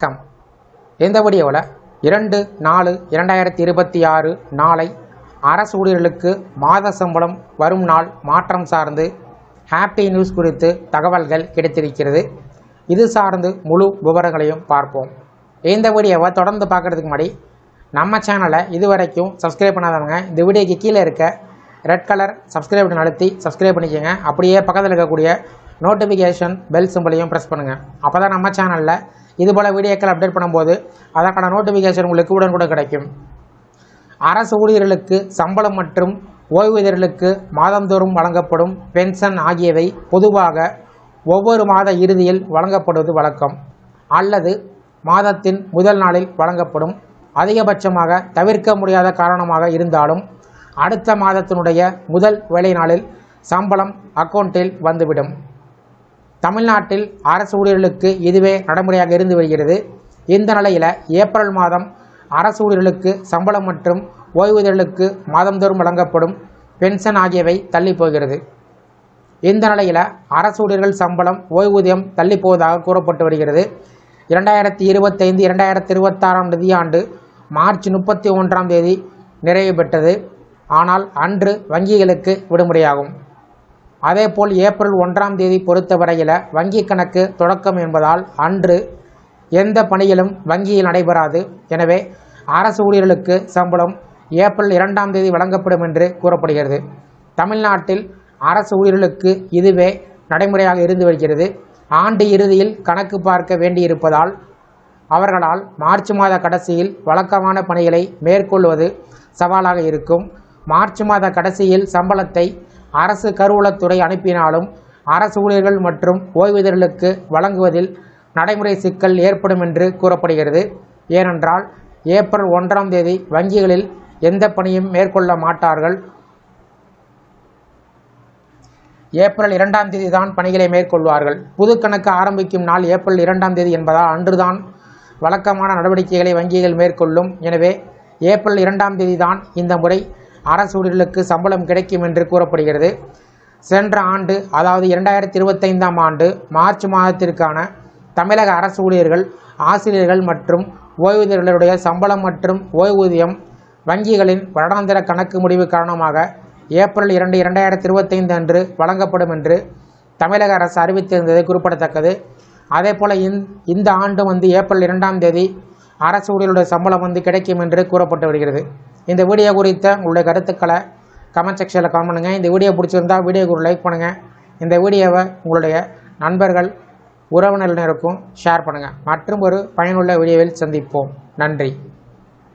வணக்கம். இந்த வீடியோவில் 2/4/2026 நாளை அரசு ஊழியர்களுக்கு மாத சம்பளம் வரும் நாள் மாற்றம் சார்ந்து ஹாப்பி நியூஸ் குறித்து தகவல்கள் கிடைத்திருக்கிறது. இது சார்ந்து முழு விவரங்களையும் பார்ப்போம். இந்த வீடியோவை தொடர்ந்து பார்க்குறதுக்கு முன்னாடி நம்ம சேனலை இதுவரைக்கும் சப்ஸ்கிரைப் பண்ணாதவங்க இந்த வீடியோக்கு கீழே இருக்க ரெட் கலர் சப்ஸ்கிரைப் பட்டன் அழுத்தி சப்ஸ்கிரைப் பண்ணிக்கோங்க. அப்படியே பக்கத்தில் இருக்கக்கூடிய நோட்டிஃபிகேஷன் பெல் சிம்பிளையும் ப்ரெஸ் பண்ணுங்கள். அப்போ தான் நம்ம சேனலில் இதுபோல் வீடியோக்கள் அப்டேட் பண்ணும்போது அதற்கான நோட்டிஃபிகேஷன் உங்களுக்கு உடனுக்குடன் கிடைக்கும். அரசு ஊழியர்களுக்கு சம்பளம் மற்றும் ஓய்வூதியர்களுக்கு மாதந்தோறும் வழங்கப்படும் பென்ஷன் ஆகியவை பொதுவாக ஒவ்வொரு மாத இறுதியில் வழங்கப்படுவது வழக்கம் அல்லது மாதத்தின் முதல் நாளில் வழங்கப்படும். அதிகபட்சமாக தவிர்க்க முடியாத காரணமாக இருந்தாலும் அடுத்த மாதத்தினுடைய முதல் வேலை நாளில் சம்பளம் அக்கௌண்ட்டில் வந்துவிடும். தமிழ்நாட்டில் அரசு ஊழியர்களுக்கு இதுவே நடைமுறையாக இருந்து வருகிறது. இந்த நிலையில் ஏப்ரல் மாதம் அரசு ஊழியர்களுக்கு சம்பளம் மற்றும் ஓய்வூதியர்களுக்கு மாதந்தோறும் வழங்கப்படும் பென்ஷன் ஆகியவை தள்ளி போகிறது. இந்த நிலையில் அரசு ஊழியர்கள் சம்பளம் ஓய்வூதியம் தள்ளி போவதாக கூறப்பட்டு வருகிறது. 2025-2026 நிதியாண்டு மார்ச் 31 நிறைவு பெற்றது. ஆனால் அன்று வங்கிகளுக்கு விடுமுறையாகும். அதேபோல் ஏப்ரல் 1 பொறுத்தவரையில் வங்கி கணக்கு தொடக்கம் என்பதால் அன்று எந்த பணிகளும் வங்கியில் நடைபெறாது. எனவே அரசு ஊழியர்களுக்கு சம்பளம் ஏப்ரல் 2 வழங்கப்படும் என்று கூறப்படுகிறது. தமிழ்நாட்டில் அரசு ஊழியர்களுக்கு இதுவே நடைமுறையாக இருந்து வருகிறது. ஆண்டு இறுதியில் கணக்கு பார்க்க வேண்டியிருப்பதால் அவர்களால் மார்ச் மாத கடைசியில் வழக்கமான பணிகளை மேற்கொள்வது சவாலாக இருக்கும். மார்ச் மாத கடைசியில் சம்பளத்தை அரசு கருவூலத்துறை அனுப்பினாலும் அரசு ஊழியர்கள் மற்றும் ஓய்வூதியர்களுக்கு வழங்குவதில் நடைமுறை சிக்கல் ஏற்படும் என்று கூறப்படுகிறது. ஏனென்றால் ஏப்ரல் 1 வங்கிகளில் எந்த பணியும் மேற்கொள்ள மாட்டார்கள். ஏப்ரல் 2 தான் பணிகளை மேற்கொள்வார்கள். புது கணக்கு ஆரம்பிக்கும் நாள் ஏப்ரல் 2 என்பதால் அன்றுதான் வழக்கமான நடவடிக்கைகளை வங்கிகள் மேற்கொள்ளும். எனவே ஏப்ரல் 2 தான் இந்த முறை அரசு ஊழியர்களுக்கு சம்பளம் கிடைக்கும் என்று கூறப்படுகிறது. சென்ற ஆண்டு அதாவது 2025 மார்ச் மாதத்திற்கான தமிழக அரசு ஊழியர்கள், ஆசிரியர்கள் மற்றும் ஓய்வூதியர்களுடைய சம்பளம் மற்றும் ஓய்வூதியம் வங்கிகளின் வருடாந்திர கணக்கு முடிவு காரணமாக ஏப்ரல் 2, 2025 அன்று வழங்கப்படும் என்று தமிழக அரசு அறிவித்திருந்தது குறிப்பிடத்தக்கது. அதேபோல் இந்த ஆண்டு ஏப்ரல் 2 அரசு ஊழியர்களுடைய சம்பளம் கிடைக்கும் என்று கூறப்பட்டு வருகிறது. இந்த வீடியோ குறித்த உங்களுடைய கருத்துக்களை கமெண்ட் செக்ஷனில் கமெண்ட் பண்ணுங்கள். இந்த வீடியோ பிடிச்சிருந்தால் வீடியோக்கு ஒரு லைக் பண்ணுங்கள். இந்த வீடியோவை உங்களுடைய நண்பர்கள் உறவினர்களுக்கும் ஷேர் பண்ணுங்கள். மற்றும் ஒரு பயனுள்ள வீடியோவில் சந்திப்போம். நன்றி.